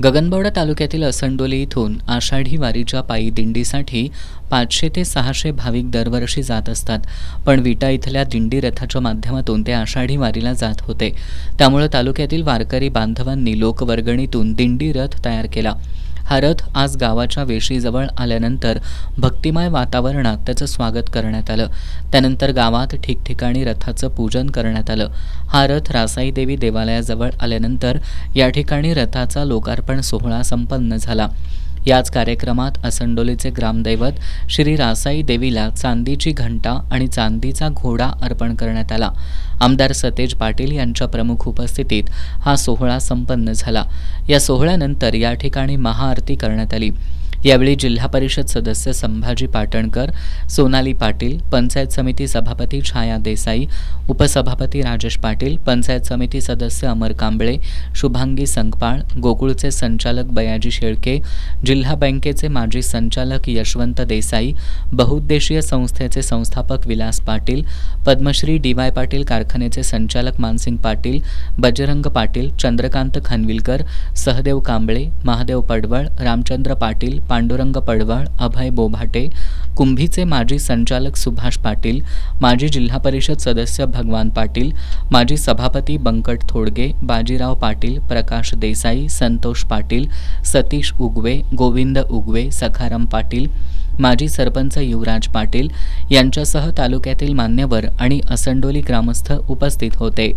गगनबावडा तालुक्यातील असंडोली इथून आषाढी वारीच्या पायी दिंडीसाठी 500 ते 600 भाविक दरवर्षी जात असतात. पण विटा इथल्या दिंडी रथाच्या माध्यमातून ते आषाढी वारीला जात होते. त्यामुळे तालुक्यातील वारकरी बांधवांनी लोकवर्गणीतून दिंडी रथ तयार केला. हा रथ आज गावाच्या वेशीजवळ आल्यानंतर भक्तिमय वातावरणात त्याचं स्वागत करण्यात आलं. त्यानंतर गावात ठिकठिकाणी रथाचं पूजन करण्यात आलं. हा रथ रासाई देवी देवालयाजवळ आल्यानंतर या ठिकाणी रथाचा लोकार्पण सोहळा संपन्न झाला. याच कार्यक्रमात असंडोलीचे ग्रामदैवत श्री रासाई देवीला चांदीची घंटा आणि चांदीचा घोडा अर्पण करण्यात आला. आमदार सतेज पाटील यांच्या प्रमुख उपस्थितीत हा सोहळा संपन्न झाला. या सोहळ्यानंतर या ठिकाणी महाआरती करण्यात आली. यावेळी जिल्हा परिषद सदस्य संभाजी पाटणकर, सोनाली पाटील, पंचायत समिती सभापती छाया देसाई, उपसभापती राजेश पाटील, पंचायत समिती सदस्य अमर कांबळे, शुभांगी संकपाळ, गोकुळचे संचालक बयाजी शेळके, जिल्हा बँकेचे माजी संचालक यशवंत देसाई, बहुउद्देशीय संस्थेचे संस्थापक विलास पाटील, पद्मश्री डी.वाय. पाटील कारखान्याचे संचालक मानसिंग पाटील, बजरंग पाटील, चंद्रकांत खानविलकर, सहदेव कांबळे, महादेव पडवळ, रामचंद्र पाटील, पांडुरंग पडवळ, अभय बोभाटे, कुंभीचे माजी संचालक सुभाष पाटील, माजी जिल्हा परिषद सदस्य भगवान पाटील, माजी सभापती बंकट थोडगे, बाजीराव पाटील, प्रकाश देसाई, संतोष पाटील, सतीश उगवे, गोविंद उगवे, सखाराम पाटील, माजी सरपंच युवराज पाटील यांच्यासह तालुक्यातील मान्यवर आणि असंडोली ग्रामस्थ उपस्थित होते.